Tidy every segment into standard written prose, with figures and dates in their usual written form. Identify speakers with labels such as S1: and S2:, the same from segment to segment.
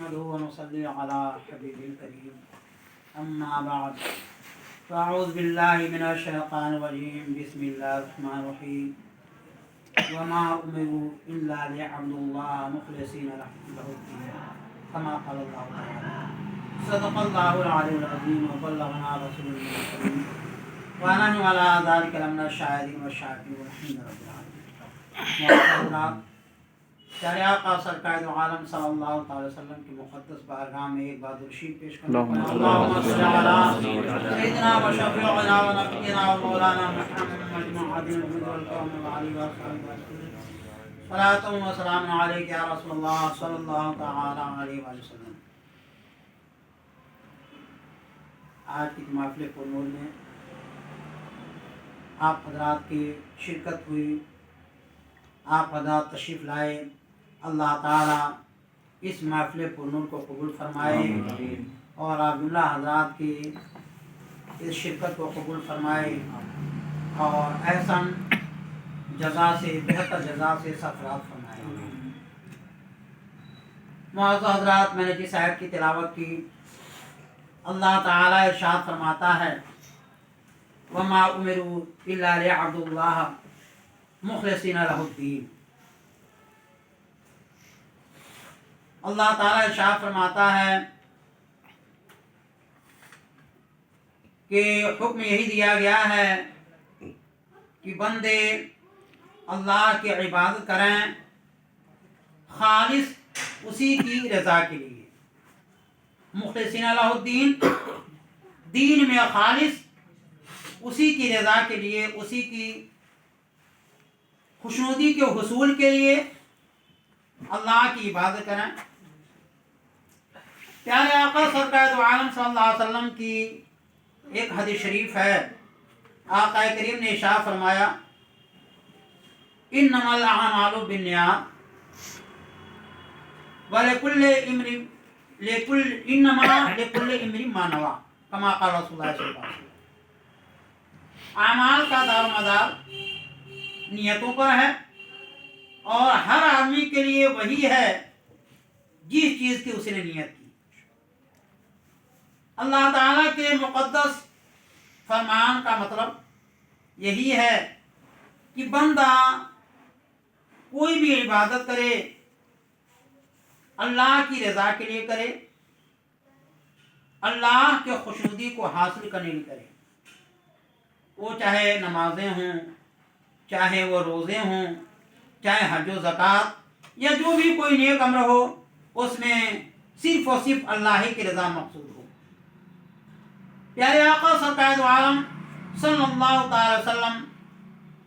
S1: نحمده ونصلي على حبيبه الكريم أما بعد فأعوذ بالله من الشيطان الرجيم بسم الله الرحمن الرحيم وما أمروا إلا ليعبدوا الله مخلصين له الدين كما قال الله تعالى صدق الله العلي العظيم وبلغنا رسوله الكريم ونحن على ذلك لمن الشاهدين والشاكرين والحمد لله رب العالمين. پیارے آقا سرکار دو عالم صلی اللہ تعالی وسلم کی مقدس بارگاہ میں ایک بار درشید پیش کرنا ہے. اللہم صلی علی سیدنا و شفیعنا و نبینا و مولانا محمد معدن والکرم وعلی وآلہ صلاۃ و سلام علیک یا رسول اللہ صلی اللہ تعالی علیہ وسلم. آج کی محفل پرنور میں آپ حضرات کی شرکت ہوئی، آپ حضرات تشریف لائے. اللہ تعالیٰ اس محفل پرنور کو قبول فرمائے اور آپ جملہ حضرات کی اس شرکت کو قبول فرمائے اور احسن جزا سے بہتر جزا سے سرفراز فرمائے. معزز حضرات، میں نے جس آیت کی تلاوت کی، اللہ تعالیٰ ارشاد فرماتا ہے وَمَا أُمِرُوا إِلَّا لِيَعْبُدُوا اللَّهَ مُخْلِصِينَ لَهُ الدِّينَ. اللہ تعالیٰ ارشاد فرماتا ہے کہ حکم یہی دیا گیا ہے کہ بندے اللہ کی عبادت کریں خالص اسی کی رضا کے لیے. مخلصین لہ الدین، دین میں خالص اسی کی رضا کے لیے، اسی کی خوشنودی کے حصول کے لیے اللہ کی عبادت کریں. پیارے آقا سرکار دو عالم صلی اللہ علیہ وسلم کی ایک حدیث شریف ہے. آقا کریم نے ارشاد فرمایا انما الاعمال بالنیات انما لکل امرئ ما نوی کما قال رسول اللہ صلی اللہ علیہ وسلم. اعمال کا دار و مدار نیتوں پر ہے اور ہر آدمی کے لیے وہی ہے جس چیز کی اس نے نیت کی. اللہ تعالیٰ کے مقدس فرمان کا مطلب یہی ہے کہ بندہ کوئی بھی عبادت کرے اللہ کی رضا کے لیے کرے، اللہ کے خوشنودی کو حاصل کرنے کے لیے کرے. وہ چاہے نمازیں ہوں، چاہے وہ روزے ہوں، چاہے حج و زکوٰۃ یا جو بھی کوئی نیک امر ہو، اس میں صرف اور صرف اللہ کی رضا مقصود ہو. پیارے آقا سرکار دو عالم صلی اللہ تعالی وسلم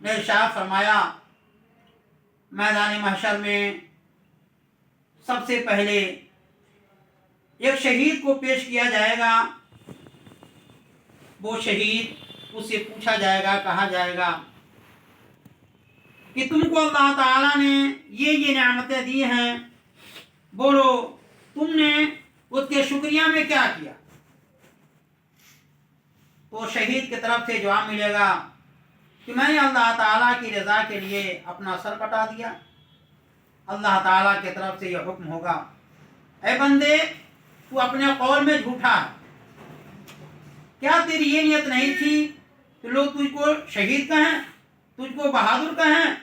S1: نے ارشاد فرمایا میدان محشر میں سب سے پہلے ایک شہید کو پیش کیا جائے گا. وہ شہید، اس سے پوچھا جائے گا، کہا جائے گا کہ تم کو اللہ تعالیٰ نے یہ نعمتیں دی ہیں، بولو تم نے اس کے شکریہ میں کیا کیا؟ تو شہید کی طرف سے جواب ملے گا کہ میں نے اللہ تعالیٰ کی رضا کے لیے اپنا سر کٹا دیا. اللہ تعالیٰ کی طرف سے یہ حکم ہوگا اے بندے تو اپنے قول میں جھوٹا ہے. کیا تیری یہ نیت نہیں تھی کہ لوگ تجھ کو شہید کہیں، تجھ کو بہادر کہیں؟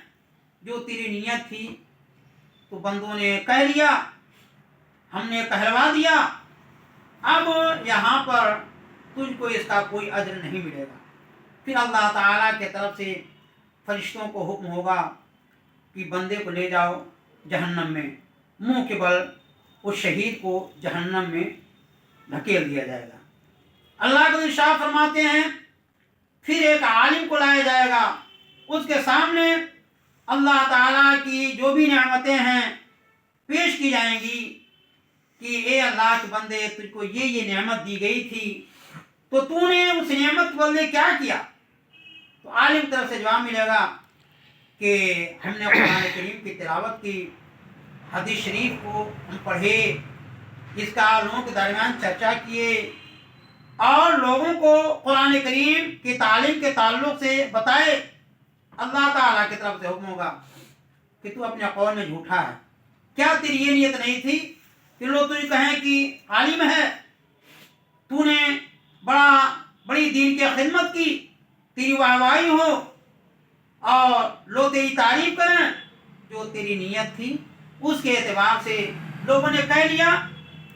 S1: جو تیری نیت تھی تو بندوں نے کہہ لیا، ہم نے کہلوا دیا، اب یہاں پر تجھ کو اس کا کوئی اجر نہیں ملے گا. پھر اللہ تعالیٰ کی طرف سے فرشتوں کو حکم ہوگا کہ بندے کو لے جاؤ جہنم میں، منہ کے بل اس شہید کو جہنم میں دھکیل دیا جائے گا. اللہ کو ارشاد فرماتے ہیں پھر ایک عالم کو لایا جائے گا، اس کے سامنے اللہ تعالیٰ کی جو بھی نعمتیں ہیں پیش کی جائیں گی کہ اے اللہ کے بندے تجھ کو یہ نعمت دی گئی تھی تو تو نے اس نعمت کے بدلے کیا کیا؟ تو عالم کی طرف سے جواب ملے گا کہ ہم نے قرآن کریم کی تلاوت کی، حدیث شریف کو ہم پڑھے، اس کا لوگوں کے درمیان چرچا کیے اور لوگوں کو قرآن کریم کی تعلیم کے تعلق سے بتائے. اللہ تعالیٰ کی طرف سے حکم ہوگا کہ تو اپنے قول میں جھوٹا ہے. کیا تیری یہ نیت نہیں تھی कि लोग तुझे कहें कि आलिम है, तूने बड़ी दीन की खिदमत की, तेरी वाहवाही हो और लोग तेरी तारीफ करें। जो तेरी नीयत थी उसके एतबार से लोगों ने कह लिया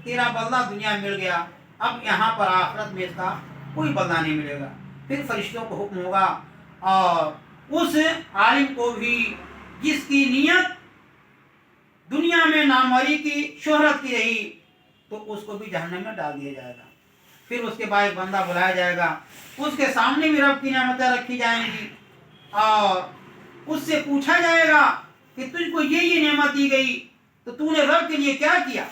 S1: तेरा बदला दुनिया में मिल गया, अब यहाँ पर आखिरत में इसका कोई बदला नहीं मिलेगा। फिर फरिश्तों को हुक्म होगा और उस आलिम को भी जिसकी नीयत दुनिया में नामवरी की, शोहरत की रही, तो उसको भी जहन्नम में डाल दिया जाएगा। फिर उसके बाद एक बंदा बुलाया जाएगा, उसके सामने भी रब की नेमतें रखी जाएंगी और उससे पूछा जाएगा कि तुझको ये नेमत दी गई तो तूने रब के लिए क्या किया।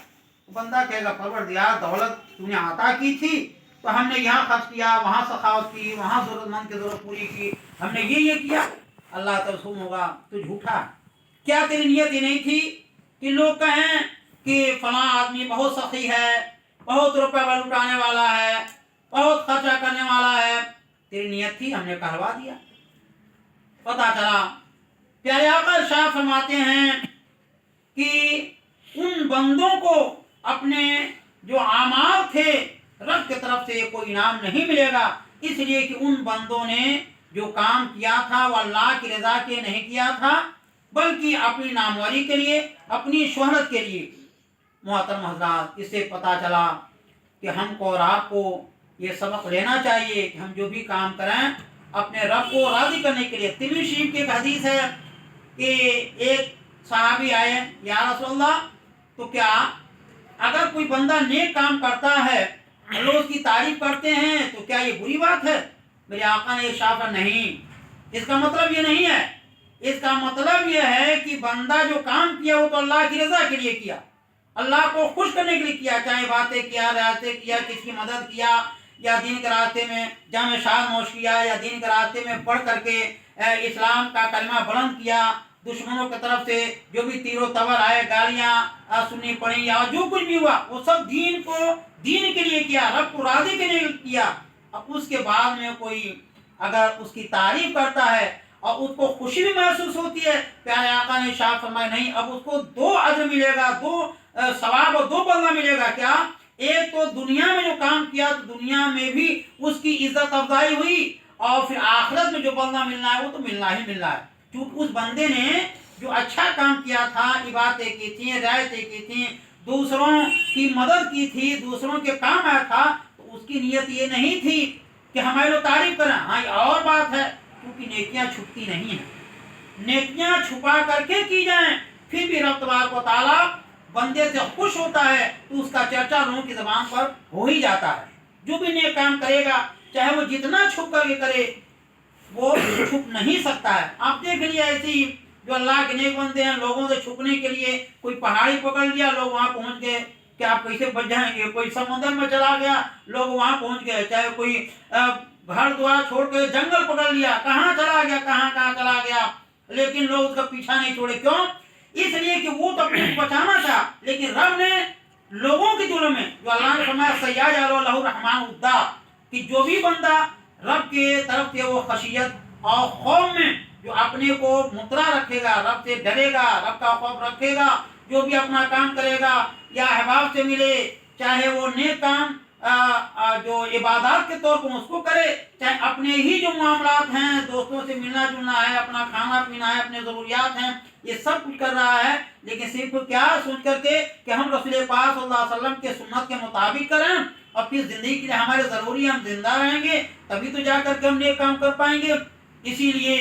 S1: बंदा कहेगा परवरदिगार दौलत तूने अता की थी तो हमने यहाँ खर्च किया, वहाँ सखावत की, वहाँ ज़रूरतमंद की ज़रूरत पूरी की, हमने ये किया। अल्लाह तबसुम होगा तू झूठा, क्या तेरी नीयत ये नहीं थी कि लोग कहें कि फलां आदमी बहुत सखी है, बहुत रुपये लुटाने वाला है, बहुत खर्चा करने वाला है। तेरी नीयत थी, हमने कहलवा दिया। पता चला प्यारे आका शाह फरमाते हैं कि उन बंदों को अपने जो आमाल थे रब की तरफ से कोई इनाम नहीं मिलेगा, इसलिए कि उन बंदों ने जो काम किया था वह अल्लाह की रज़ा के नहीं किया था, बल्कि अपनी नामवरी के लिए, अपनी शोहरत के लिए। मोहतरम हज़रात, इससे पता चला कि हमको और आपको ये सबक लेना चाहिए कि हम जो भी काम करें अपने रब को राज़ी करने के लिए। तिरमिज़ी शरीफ की एक हदीस है कि एक सहाबी आए, या रसूलल्लाह, तो क्या अगर कोई बंदा नेक काम करता है लोग उसकी तारीफ करते हैं तो क्या ये बुरी बात है? मेरे आका ने इरशाद नहीं, इसका मतलब ये नहीं है। इसका मतलब ये है कि बंदा जो काम किया वो तो अल्लाह की रज़ा के लिए किया, अल्लाह को खुश करने के लिए किया, चाहे बातें किया, रियासतें किया, किसकी मदद किया, या दीन के रास्ते में जामे शाह नोश किया, या दीन के रास्ते में पढ़ करके इस्लाम का कलमा बुलंद किया, दुश्मनों की तरफ से जो भी तीरों तवर आए, गालियाँ सुननी पड़ी, या जो कुछ भी हुआ वो सब दीन के लिए किया, रब को राज़ी के लिए किया। अब उसके बाद में कोई अगर उसकी तारीफ करता है और उसको खुशी भी महसूस होती है, प्यारे आका ने इरशाद फरमाया नहीं, अब उसको 2 अज्र मिलेगा, 2 सवाब और 2 बदला मिलेगा। क्या? एक तो दुनिया में जो काम किया तो दुनिया में भी उसकी इज्जत अफजाई हुई, और फिर आखिरत में जो बदला मिलना है वो तो मिलना ही मिलना है। क्योंकि उस बंदे ने जो अच्छा काम किया था, इबादतें की थी, रियायतें की थी, दूसरों की मदद की थी, दूसरों के काम आया था, तो उसकी नीयत ये नहीं थी कि हमारे लोग तारीफ करें। हाँ, ये और बात है, क्योंकि नेकियां छुपती नहीं हैं, नेकियां छुपा करके की जाएं, फिर भी रब तबारक व तआला बंदे से खुश होता है तो उसका चर्चा लोगों की ज़बान पर हो ही जाता है। जो भी नेक काम करेगा, चाहे वो जितना छुप करके करे, वो छुप नहीं सकता है। आप देख लीजिए ऐसी जो अल्लाह के नेक बंदे हैं, लोगों से छुपने के लिए कोई पहाड़ी पकड़ लिया, लोग वहाँ पहुँच गए, कि आप कैसे बच जाएंगे। कोई समुद्र में चला गया, लोग वहाँ पहुँच गए। चाहे कोई घर द्वार छोड़ के जंगल पकड़ लिया, कहाँ चला गया, कहाँ चला गया, लेकिन लोग उसका पीछा नहीं छोड़े। क्यों? इसलिए कि वो तो अपने को बचाना था, लेकिन रब ने लोगों के दिलों में, जो अल्लाह ने फरमाया सय्यजअलु लहु रहमान उद्दा, कि जो भी बंदा रब के तरफ से वो खशियत और खौफ में जो अपने को मुतरा रखेगा, रब से डरेगा, रब का खौफ रखेगा, जो भी अपना काम करेगा या अहबाब से मिले, चाहे वो नेक काम जो इबादत के तौर पर उसको करे, चाहे अपने ही जो मामलात हैं, दोस्तों से मिलना जुलना है, अपना खाना पीना है, अपने ज़रूरियात हैं, ये सब कुछ कर रहा है, लेकिन सिर्फ क्या सोच करके कि हम रसूल पाक सल्लल्लाहु अलैहि वसल्लम के सुन्नत के मुताबिक करें और फिर ज़िंदगी के लिए हमारे ज़रूरी, हम जिंदा रहेंगे तभी तो जा करके हम नेक काम कर पाएंगे। इसीलिए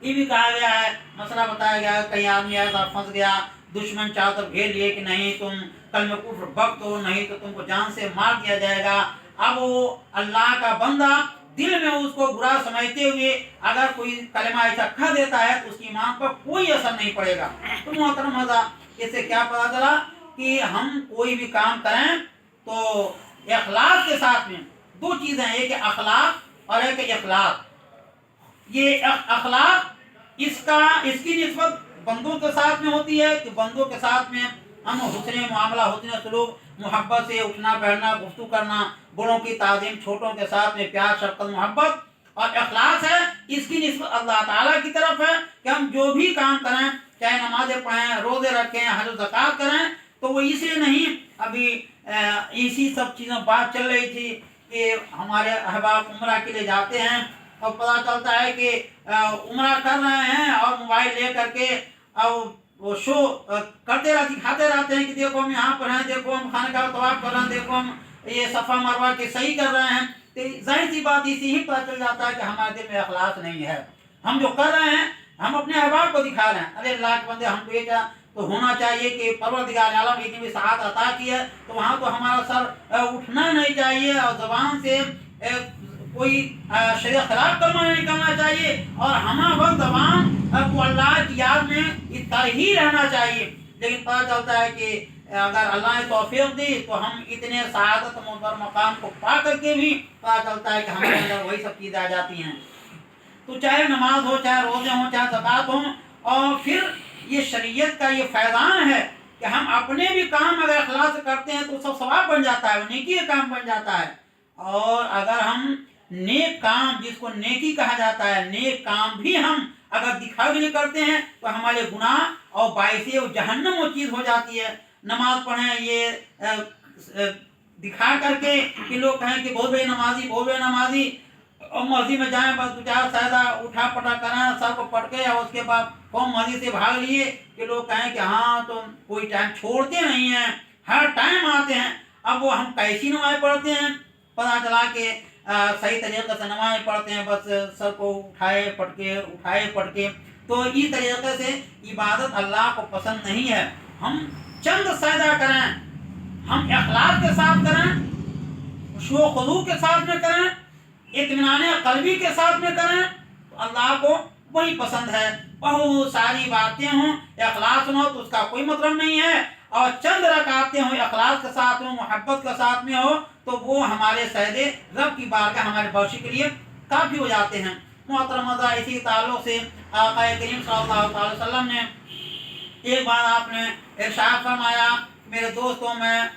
S1: ये भी कहा गया है, मसला बताया गया है, कहीं आदमी ऐसा फंस गया, दुश्मन चाहो तो घेर लिए कि नहीं तुम कल में कुफ्र बख्त हो, नहीं तो तुमको जान से मार दिया जाएगा। अब वो अल्लाह का बंदा दिल में उसको बुरा समझते हुए अगर कोई कलमा ऐसा कह देता है तो उसकी ईमान पर कोई असर नहीं पड़ेगा। तो मोहतरम हज़रात, इससे क्या पता चला कि हम कोई भी काम करें तो इखलास के साथ में 2 चीज़ें हैं, एक अखलाक और एक इखलास। ये अखलाक इसकी निस्बत बंदों के साथ में होती है कि बंदों के साथ में हम हुस्न मामला, हुस्न सलूक, मोहब्बत से उठना बैठना, गुफ्तगू करना, बड़ों की ताज़ीम, छोटों के साथ में प्यार, शफ़क़त, मोहब्बत। और इखलास है, इसकी निस्बत अल्लाह ताला की तरफ है कि हम जो भी काम करें, चाहे नमाज़ें पढ़ें, रोज़े रखें, हज ज़कात करें, तो वो इसलिए नहीं, अभी इसी सब चीज़ों बात चल रही थी कि हमारे अहबाब उम्रा के लिए जाते हैं और पता चलता है कि उम्रा कर रहे हैं और मोबाइल ले करके और वो शो करते रहते, दिखाते रहते हैं कि देखो हम यहाँ पर हैं, देखो हम खाने का तवाफ कर रहे हैं, देखो हम ये सफ़ा मरवा के सही कर रहे हैं। तो जाहिर सी बात इसी ही पता चल जाता है कि हमारे दिल में अखलास नहीं है। हम जो कर रहे हैं हम अपने अहबाब को दिखा रहे हैं। अरे अल्लाह के बंदे, हमको ये क्या तो होना चाहिए कि परवरदिगार आलम इतनी भी सआदत अता की है तो वहाँ तो हमारा सर उठना नहीं चाहिए और ज़बान से कोई शरीयत खिलाफ कलमा नहीं करना चाहिए और हमारा वक्त ज़बान को अल्लाह की याद में इस तरह ही रहना चाहिए। लेकिन पता चलता है कि अगर अल्लाह ने तौफीक दी तो हम इतने सआदत मकाम को पा करके भी पता चलता है कि हमारे अंदर वही सब चीज़ें आ जाती हैं। तो चाहे नमाज हो, चाहे रोज़े हों, चाहे ज़कात हों, और फिर ये शरीयत का ये फैज़ान है कि हम अपने भी काम अगर इखलास से करते हैं तो सब सवाब बन जाता है, नेकी का काम बन जाता है। और अगर हम नेक काम, जिसको नेकी कहा जाता है, नेक काम भी हम अगर दिखावे के लिए करते हैं तो हमारे गुनाह और बाइसे वो जहन्नम वो चीज़ हो जाती है। नमाज पढ़ें ये दिखा करके कि लोग कहें कि बहुत बड़े नमाजी, बहुत बड़े नमाजी, और मस्जिद में जाएं बस 2-4 सायदा उठा पटा करें, सर को पटके और उसके बाद कौन मस्जिद से भाग लिए कि लोग कहें कि हाँ तो कोई टाइम छोड़ते नहीं हैं, हर टाइम आते हैं। अब वो हम कैसी नमाज़ पढ़ते हैं, पता चला कि सही तरीके से नमाज़ पढ़ते हैं, बस सर को उठाए पटके। तो इस तरीके से इबादत अल्लाह को पसंद नहीं है। हम चंद सायदा करें, हम इखलास के साथ करें, खुशू खुदू के साथ में करें, इत्मीनान क़ल्बी के साथ में करें तो अल्लाह को वही पसंद है। बहुत सारी बातें हों, इखलास न हो तो उसका कोई मतलब नहीं है, और चंद रकातें हों इखलास के साथ में, मोहब्बत के साथ में हो तो वो हमारे सजदे रब की बारगाह हमारे बख्शी के लिए काफ़ी हो जाते हैं। मोहतरम, इसी ताल्लुक़ से आक़ा करीम सल्लल्लाहु अलैहि वसल्लम ने एक बार आपने इरशाद फरमाया, मेरे दोस्तों मैं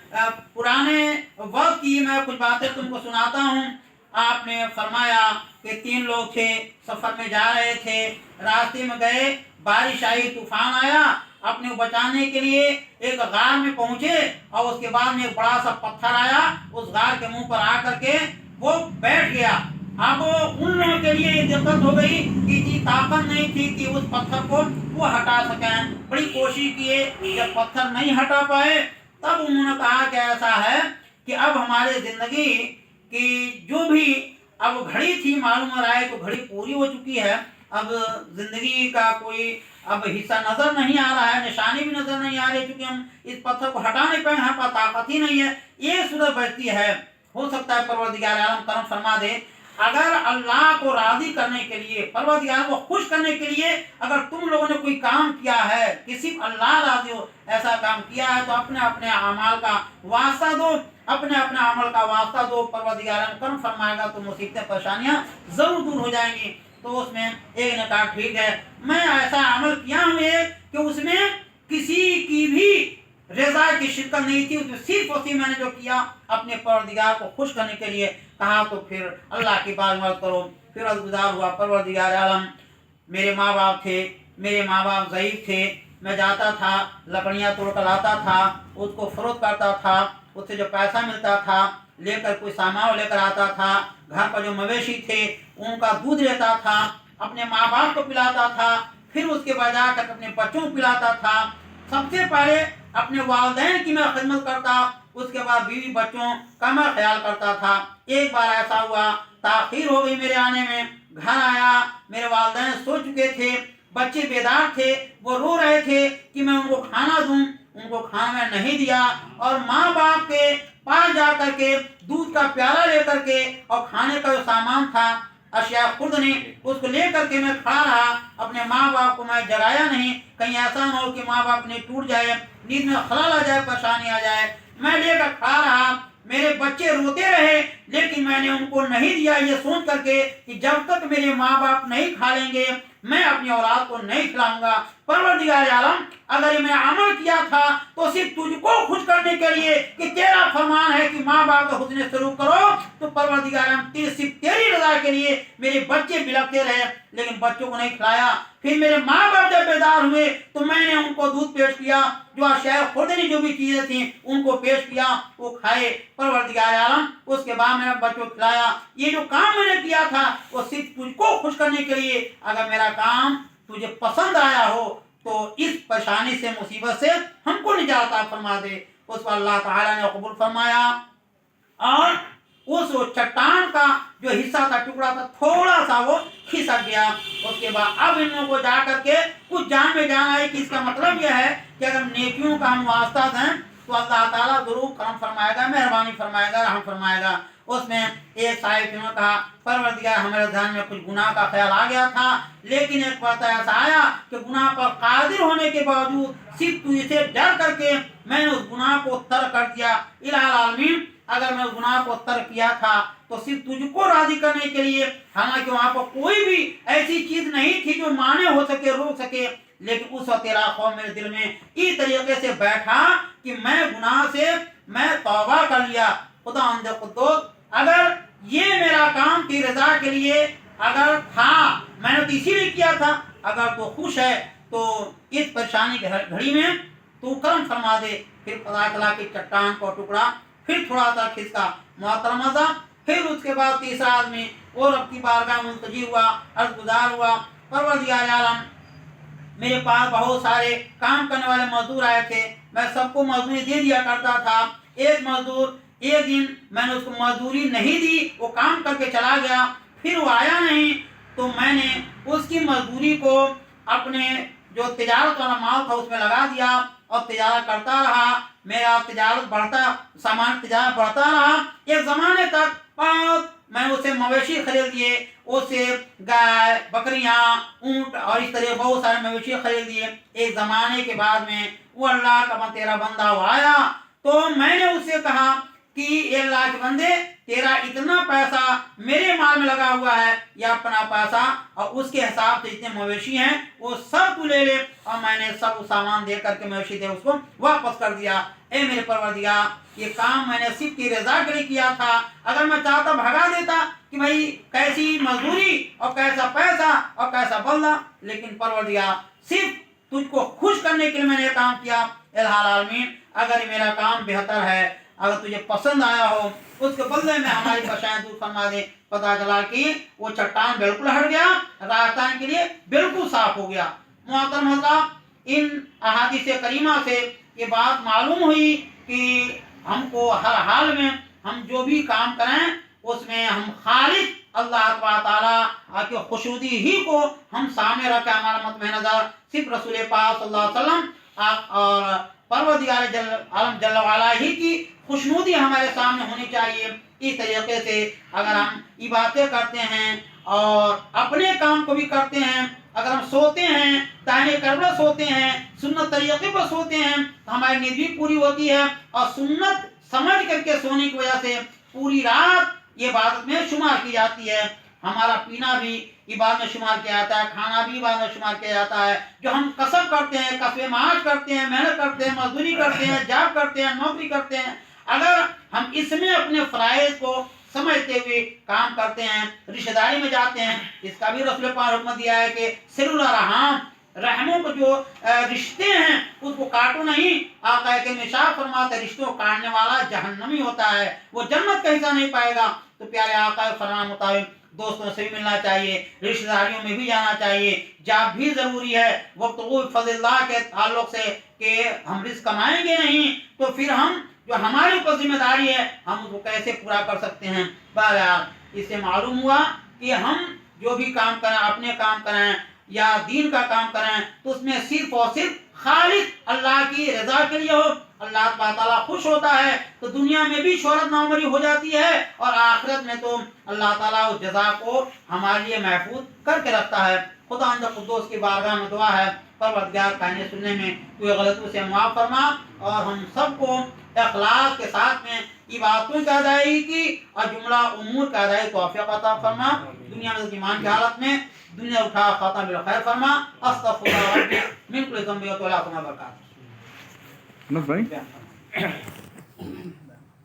S1: पुराने वक्त की मैं कुछ बातें तुमको सुनाता हूँ। आपने फरमाया कि 3 लोग थे, सफ़र में जा रहे थे, रास्ते में गए, बारिश आई, तूफान आया, अपने को बचाने के लिए एक गार में पहुंचे और उसके बाद में एक बड़ा सा पत्थर आया, उस गार के मुंह पर आ करके वो बैठ गया। अब उन लोगों के लिए ये दिक्कत हो गई कि जी ताकत नहीं थी कि उस पत्थर को वो हटा सकें। बड़ी कोशिश किए, जब पत्थर नहीं हटा पाए तब उन्होंने कहा कि ऐसा है कि अब हमारे ज़िंदगी कि जो भी अब घड़ी थी, मालूम हो रहा है तो घड़ी पूरी हो चुकी है, अब ज़िंदगी का कोई अब हिस्सा नज़र नहीं आ रहा है, निशानी भी नज़र नहीं आ रही, क्योंकि हम इस पत्थर को हटा नहीं पाए, हमारे पास ताकत ही नहीं है। ये सूरत बचती है। हो सकता है परवरदिगार आलम करम फरमा दे, अगर अल्लाह को राज़ी करने के लिए, परवरदिगार को खुश करने के लिए अगर तुम लोगों ने कोई काम किया है कि सिर्फ अल्लाह राज़ी हो ऐसा काम किया है, तो अपने अपने अमाल का वास्ता दो, अपने अपने अमल का वास्ता दो, परवरदिगार करम फरमाएगा तो मुसीबतें परेशानियाँ ज़रूर दूर हो जाएंगी। तो उसमें एक ने कहा ठीक है, मैं ऐसा अमल किया हूँ कि उसमें किसी की भी रज़ा की शिरकत नहीं थी, उसमें सिर्फ उसी मैंने जो किया अपने परवरदिगार को खुश करने के लिए कहा, तो फिर अल्लाह की बात मत करो। फिर अर्ज़गुज़ार हुआ, परवरदिगार आलम मेरे माँ बाप थे, मेरे माँ बाप ज़ईफ़ थे, मैं जाता था लकड़ियाँ तोड़ कर लाता था, उसको फ़रोख्त करता था, उससे जो पैसा मिलता था लेकर कोई सामान लेकर आता था, घर पर जो मवेशी थे उनका दूध लेता था, अपने माँ बाप को पिलाता था, फिर उसके बाद जाकर अपने बच्चों को पिलाता था। सबसे पहले अपने वालिदैन की मैं खिदमत करता, उसके बाद बीवी बच्चों का मैं ख्याल करता था। एक बार ऐसा हुआ, ताख़ीर हो गई मेरे आने में, घर आया, मेरे वालिदैन सो चुके थे, बच्चे बेदार थे, वो रो रहे थे कि मैं उनको खाना दूं, उनको खाना मैं नहीं दिया, और माँ बाप के पास जा करके दूध का प्याला लेकर के और खाने का जो सामान था अशिया खुर्दनी उसको लेकर के मैं खड़ा रहा, अपने माँ बाप को मैं जगाया नहीं, कहीं ऐसा न हो कि माँ बाप ने टूट जाए, नींद में खलल आ जाए, परेशानी आ जाए। मैं लेकर खड़ा रहा, मेरे बच्चे रोते रहे, लेकिन मैंने उनको नहीं दिया, ये सोच करके कि जब तक मेरे माँ बाप नहीं खा लेंगे मैं अपनी औलाद को नहीं खिलाऊंगा। परवरदिगार आलम, अगर मैं अमल किया था तो सिर्फ तुझको खुश करने के लिए कि तेरा फरमान है कि माँ बाप का हुस्न सलूक करो, तो परवरदिगार आलम सिर्फ तेरी रजा के लिए मेरे बच्चे बिलखते रहे, लेकिन बच्चों को नहीं खिलाया। फिर मेरे माँ बाप जब बेदार हुए तो मैंने उनको दूध पेश किया, जो अशयाए खुर्दनी जो भी चीज़ें थी उनको पेश किया, वो खाए। परवरदिगार आलम, उसके बाद मैंने बच्चों को खिलाया। ये जो काम मैंने किया था वो सिर्फ तुझको खुश करने के लिए। अगर मेरा काम तुझे पसंद आया हो तो इस परेशानी से, मुसीबत से हमको निजात आप फरमा दे। उस पर अल्लाह ताला ने कबूल फरमाया और उस चट्टान का जो हिस्सा था, टुकड़ा था, थोड़ा सा वो खिसक गया। उसके बाद अब इन लोगों को जा करके कुछ जान में जाना है कि इसका मतलब यह है कि अगर नेकियों का हम वास्ता दें तो अल्लाह ताला जरूर करम फरमाएगा, मेहरबानी फरमाएगा, रहम फरमाएगा। उसमें एक साहिब ने कहा, परवरदिगार हमारे ध्यान में कुछ गुनाह का ख्याल आ गया था, लेकिन एक बात ऐसा आया कि गुनाह पर कादिर होने के बावजूद सिर्फ तू इसे डर करके मैंने उस गुनाह को तर्क कर दिया। इलाही आलमीन, अगर मैं उस गुनाह को तर्क किया था तो सिर्फ तुझको राजी करने के लिए, हालांकि वहां पर कोई भी ऐसी चीज नहीं थी जो माने हो सके, रोक सके, लेकिन उस वक्त तेरा खौफ मेरे दिल में इस तरीके से बैठा कि मैं गुनाह से मैं तौबा कर लिया। खुदा अंदर कुद्दूस, अगर ये मेरा काम तेरी रजा के लिए अगर था, मैंने तो इसीलिए किया था, अगर तो खुश है तो इस परेशानी की घड़ी में तू करम फरमा दे। फिर पता चला कि चट्टान का टुकड़ा फिर थोड़ा सा खिसका, मोहतरमा था। फिर उसके बाद तीसरा आदमी और रब की बारगाह में मुल्तजी हुआ, अर्ज़गुज़ार हुआ, परवरदिगार आलम, मेरे पास बहुत सारे काम करने वाले मजदूर आए थे, मैं सबको मजदूरी दे दिया करता था। एक मजदूर, एक दिन मैंने उसको मजदूरी नहीं दी, वो काम करके चला गया, फिर वो आया नहीं, तो मैंने उसकी मजदूरी को अपने जो तिजारत वाला माल था उसमें लगा दिया और तिजारत करता रहा। मेरा तिजारत बढ़ता, सामान तिजारत बढ़ता रहा। एक ज़माने तक मैं उसे मवेशी खरीद दिए, उसे गाय, बकरियां, ऊंट और इस तरह बहुत सारे मवेशी खरीद दिए। एक ज़माने के बाद में वो अल्लाह का तेरा बंदा वो आया, तो मैंने उससे कहा कि ये अल्लाह के बंदे, तेरा इतना पैसा मेरे माल में लगा हुआ है, या अपना पैसा और उसके हिसाब से जितने मवेशी हैं वो सब तू ले ले। और मैंने सब सामान दे करके मवेशी दे उसको वापस कर दिया। ए मेरे परवरदिगार, ये काम मैंने सिर्फ तेरी रजा के लिए किया था। अगर मैं चाहता भगा देता कि भाई कैसी मजदूरी और कैसा पैसा और कैसा बदला, लेकिन परवरदिगार सिर्फ तुझको खुश करने के लिए मैंने ये काम किया। इलाही आलमीन, अगर मेरा काम बेहतर है, अगर तुझे पसंद आया हो, उसके बदले में हमारी बशाएं दूर फरमा दे। पता चला कि वो चट्टान बिल्कुल हट गया, राजस्थान के लिए बिल्कुल साफ हो गया। मोहतरम हज़रात, इन अहादीस करीमा से ये बात मालूम हुई कि हमको हर हाल में हम जो भी काम करें उसमें हम खालिस अल्लाह ताला के खुशनुदी ही को हम सामने रखें। हमारा मत में नजर सिर्फ रसूल पाक सल्लल्लाहु अलैहि वसल्लम और परवरदिगार आलम जल्ल वाला ही की खुशनुदी हमारे सामने होनी चाहिए। इस तरीके से अगर हम इबादतें करते हैं और अपने काम को भी करते हैं, अगर हम सोते हैं दाहिने करवट सोते हैं, सुन्नत तरीके पर सोते हैं, तो हमारी नींद भी पूरी होती है और सुन्नत समझ करके सोने की वजह से पूरी रात ये इबादत में शुमार की जाती है। हमारा पीना भी इबादत में शुमार किया जाता है, खाना भी इबादत में शुमार किया जाता है। जो हम कसब करते हैं, कसबे माश करते हैं, मेहनत करते हैं, मजदूरी करते हैं, जॉब करते हैं, नौकरी करते हैं, अगर हम इसमें अपने फ़राइज़ को समझते हुए काम करते हैं, रिश्तेदारी में जाते हैं, इसका भी रसूल पाक ने हुक्म दिया है कि सिलुल रहम, रहमों को जो रिश्ते हैं उसको काटो नहीं। आका के निशान फरमाते रिश्तों काटने वाला जहन्नमी होता है, वो जन्नत का हिस्सा नहीं पाएगा। तो प्यारे आका फरमान मुताबिक दोस्तों से भी मिलना चाहिए, रिश्तेदारियों में भी जाना चाहिए, जॉब भी ज़रूरी है। वक़्त फज़िल्लाह के ताल्लुक़ से कि हम रिज़्क़ कमाएंगे नहीं तो फिर हम जो हमारे ऊपर जिम्मेदारी है हम उसको कैसे पूरा कर सकते हैं। बहरहाल इससे मालूम हुआ कि हम जो भी काम करें, अपने काम करें या दीन का काम करें, तो उसमें सिर्फ और सिर्फ खालिस अल्लाह की रजा के लिए हो। अल्लाह ताला खुश होता है तो दुनिया में भी शोहरत नामवरी हो जाती है और आखिरत में तो अल्लाह ताला उस जजा को हमारे लिए महफूज करके रखता है। खुदा अंदर कुद्दूस की बारगाह में दुआ है, परवरदिगार कहने सुनने में कोई गलती से माफ़ फरमा और हम सबको اخلاص کے ساتھ میں عبادتوں کی ادائیگی کی اور جملہ امور کا ادائیگی توفیق عطا فرما. دنیا میں ایمان کی حالت میں دنیا اٹھا ختم بالخیر فرما. استغفر اللہ ربی من کل ذنب و توبہ برکات.
S2: بھائی